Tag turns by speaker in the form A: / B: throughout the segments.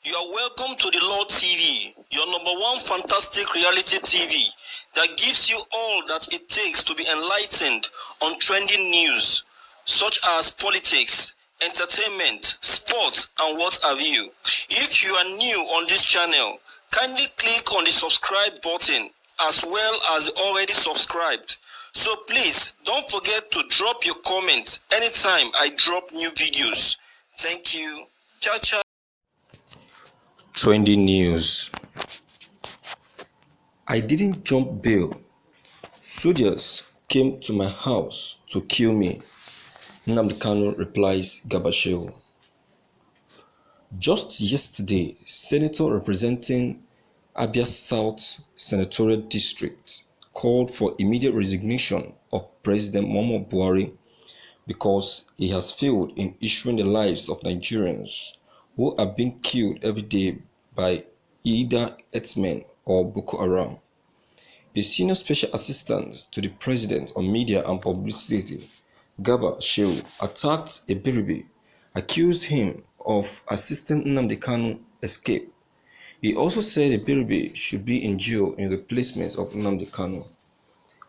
A: You are welcome to the Lord TV, your number one fantastic reality TV that gives you all that it takes to be enlightened on trending news such as politics, entertainment, sports, and what have you. If you are new on this channel, kindly click on the subscribe button as well as already subscribed. So please don't forget to drop your comments anytime I drop new videos. Thank you. Ciao, ciao. Trending news. I didn't jump bail. Soldiers came to my house to kill me. Nnamdi Kanu replies Gabashew. Just yesterday, Senator representing Abia South Senatorial District called for immediate resignation of President Muhammadu Buhari because he has failed in issuing the lives of Nigerians who are being killed every day by either herdsmen or Boko Haram. The senior special assistant to the president on media and publicity, Garba Shehu, attacked Eberibe, accused him of assisting Nnamdi Kanu escape. He also said Eberibe should be in jail in replacement of Nnamdi Kanu.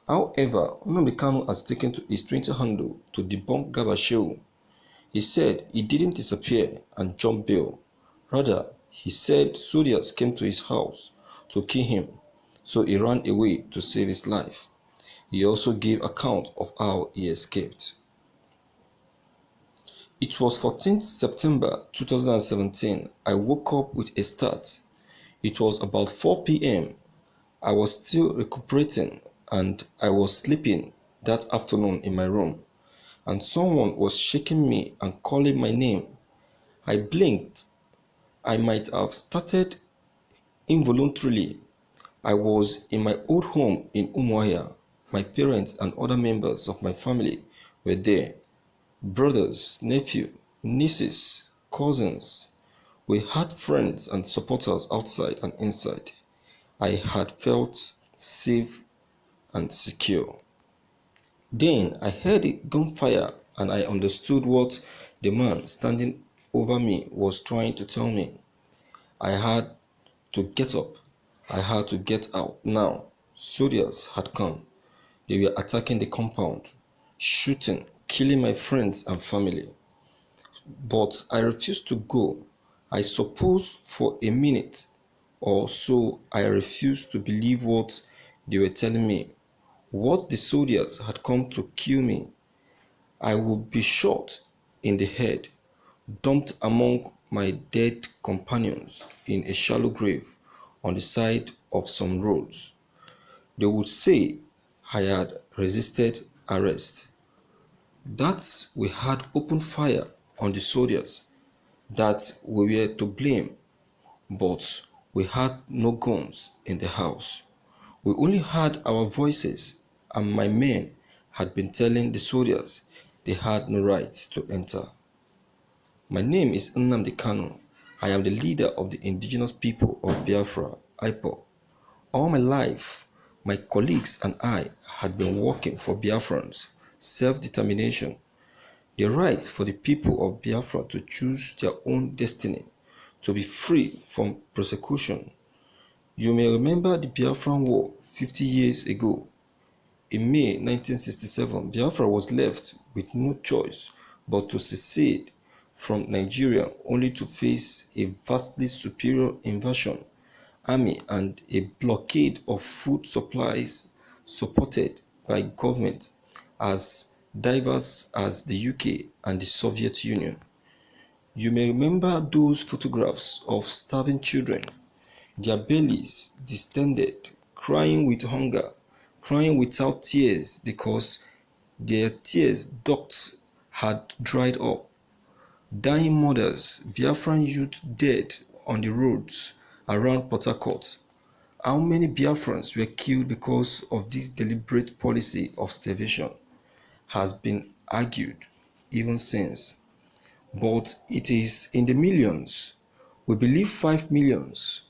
A: However, Nnamdi Kanu has taken to his Twitter handle to debunk Garba Shehu. He said he didn't disappear and jump bail. Rather, he said soldiers came to his house to kill him, so he ran away to save his life. He also gave account of how he escaped. It was 14th September 2017. I woke up with a start. It was about 4 p.m. I was still recuperating and I was sleeping that afternoon in my room, and someone was shaking me and calling my name. I blinked. I might have started involuntarily. I was in my old home in Umuahia. My parents and other members of my family were there. Brothers, nephews, nieces, cousins. We had friends and supporters outside and inside. I had felt safe and secure. Then I heard a gunfire and I understood what the man standing over me was trying to tell me. I had to get up. I had to get out now. Soldiers had come. They were attacking the compound, shooting, killing my friends and family. But I refused to go. I suppose for a minute or so I refused to believe what they were telling me. What the soldiers had come to kill me. I would be shot in the head, dumped among my dead companions in a shallow grave on the side of some roads. They would say I had resisted arrest, that we had opened fire on the soldiers, that we were to blame, but we had no guns in the house. We only had our voices, and my men had been telling the soldiers they had no right to enter. My name is Nnamdi Kanu. I am the leader of the indigenous people of Biafra, IPO. All my life, my colleagues and I had been working for Biafrans' self-determination, the right for the people of Biafra to choose their own destiny, to be free from persecution. You may remember the Biafran War 50 years ago. In May 1967, Biafra was left with no choice but to secede from Nigeria, only to face a vastly superior invasion army and a blockade of food supplies supported by governments as diverse as the UK and the Soviet Union. You may remember those photographs of starving children, their bellies distended, crying with hunger, crying without tears because their tears ducts had dried up. Dying mothers, Biafran youth dead on the roads around Port Harcourt. How many Biafrans were killed because of this deliberate policy of starvation has been argued even since. But it is in the millions. We believe 5 millions.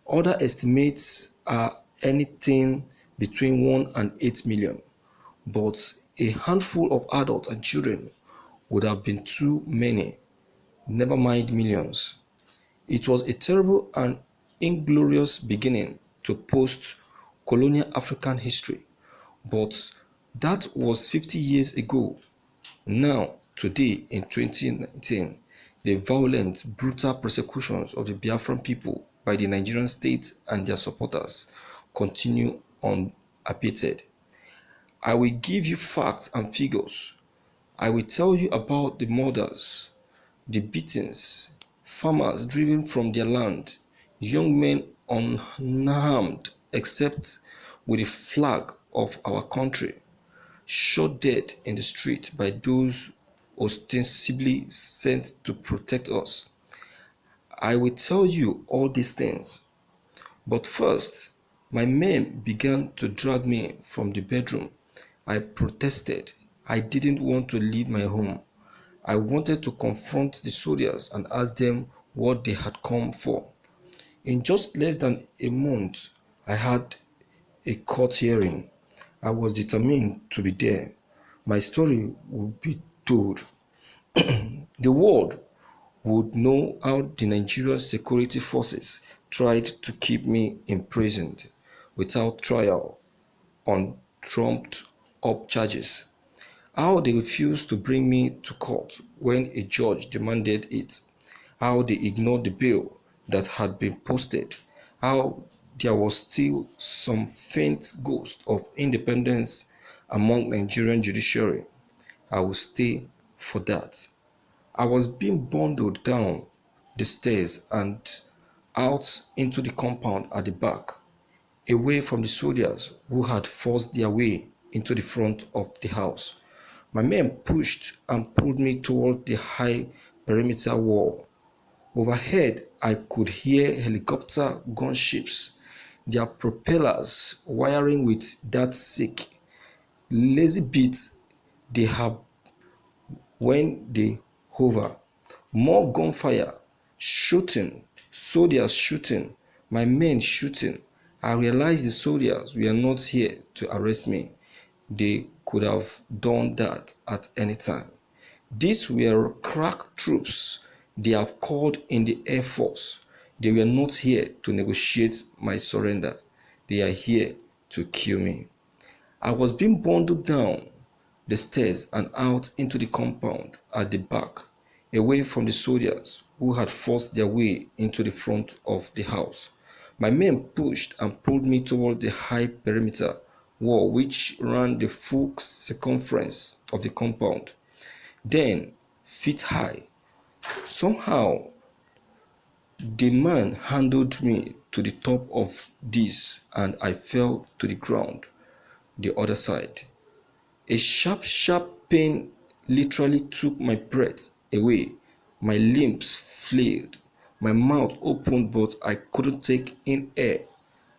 A: Other estimates are anything between 1 and 8 million. But a handful of adults and children would have been too many, never mind millions. It was a terrible and inglorious beginning to post-colonial African history, but that was 50 years ago. Now, today in 2019, the violent, brutal persecutions of the Biafran people by the Nigerian state and their supporters continue unabated. I will give you facts and figures. I will tell you about the murders, the beatings, farmers driven from their land, young men unarmed except with the flag of our country, shot dead in the street by those ostensibly sent to protect us. I will tell you all these things. But first, my men began to drag me from the bedroom. I protested. I didn't want to leave my home. I wanted to confront the soldiers and ask them what they had come for. In just less than a month, I had a court hearing. I was determined to be there. My story would be told. The world would know how the Nigerian security forces tried to keep me imprisoned without trial on trumped up charges, how they refused to bring me to court when a judge demanded it, how they ignored the bail that had been posted, how there was still some faint ghost of independence among Nigerian judiciary. I will stay for that. I was being bundled down the stairs and out into the compound at the back, away from the soldiers who had forced their way into the front of the house. My men pushed and pulled me toward the high perimeter wall. Overhead, I could hear helicopter gunships, their propellers wiring with that sick, lazy beat they have when they hover. More gunfire, shooting, soldiers shooting, my men shooting. I realized the soldiers were not here to arrest me. They could have done that at any time. These were crack troops they have called in the Air Force. They were not here to negotiate my surrender. They are here to kill me. I was being bundled down the stairs and out into the compound at the back, away from the soldiers who had forced their way into the front of the house. My men pushed and pulled me toward the high perimeter wall which ran the full circumference of the compound. Then, feet high, somehow the man handled me to the top of this and I fell to the ground the other side. A sharp pain literally took my breath away. My limbs flailed. My mouth opened, but I couldn't take in air.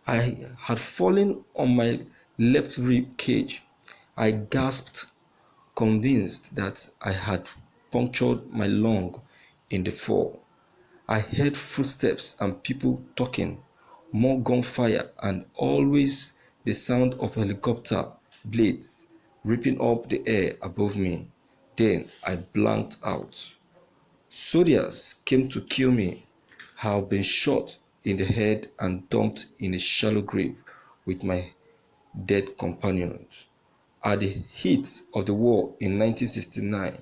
A: I had fallen on my left rib cage. I gasped, convinced that I had punctured my lung in the fall. I heard footsteps and people talking, more gunfire, and always the sound of helicopter blades ripping up the air above me. Then I blanked out. Soldiers came to kill me. I had been shot in the head and dumped in a shallow grave with my dead companions. At the heat of the war in 1969,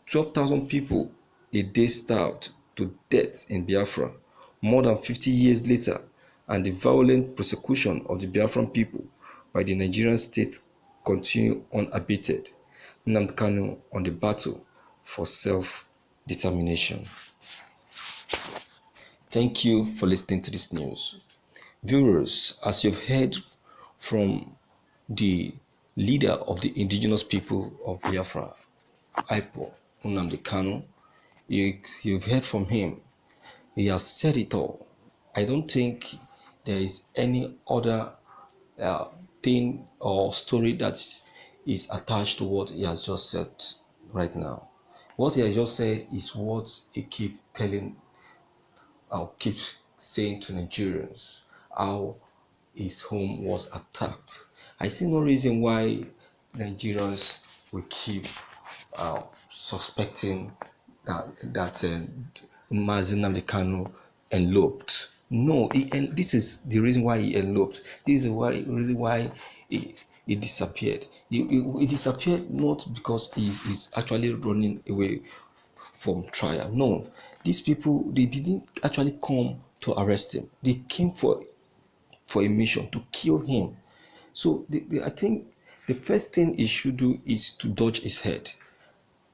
A: 12,000 people a day starved to death in Biafra. More than 50 years later, and the violent persecution of the Biafran people by the Nigerian state continue unabated. Nnamdi Kanu on the battle for self-determination. Thank you for listening to this news. Viewers, as you've heard from the leader of the indigenous people of Biafra, IPO, Nnamdi Kanu, you've heard from him. He has said it all. I don't think there is any other thing or story that is attached to what he has just said right now. What he has just said is what he keeps saying to Nigerians, how his home was attacked. I see no reason why Nigerians will keep suspecting that Mazi Nnamdi Kanu eloped. No, this is the reason why he eloped. This is why reason why he disappeared. He disappeared not because he's actually running away from trial. No, these people, they didn't actually come to arrest him. They came for a mission to kill him. So I think the first thing he should do is to dodge his head.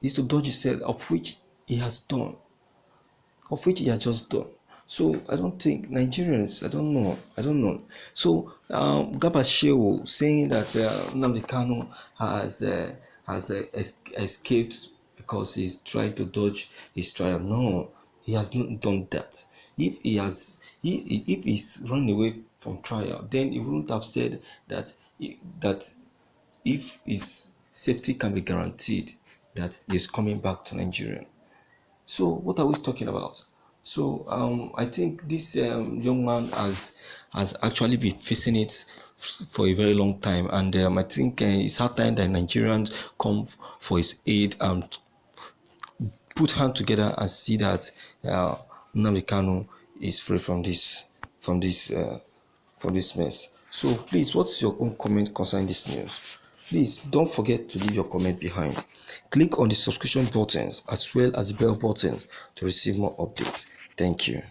A: Is to dodge his head, of which he has done. Of which he has just done. So I don't think Nigerians, I don't know. So Gaba Shehu saying that Nnamdi Kanu has escaped because he's trying to dodge his trial. No, he has not done that. If he's running away from trial, then he wouldn't have said that if his safety can be guaranteed, that he's coming back to Nigeria. So what are we talking about? So I think this young man has actually been facing it for a very long time, and I think it's hard time that Nigerians come for his aid and put hands together and see that Nnamdi Kanu is free from this mess. So please, what's your own comment concerning this news? Please don't forget to leave your comment behind. Click on the subscription buttons as well as the bell buttons to receive more updates. Thank you.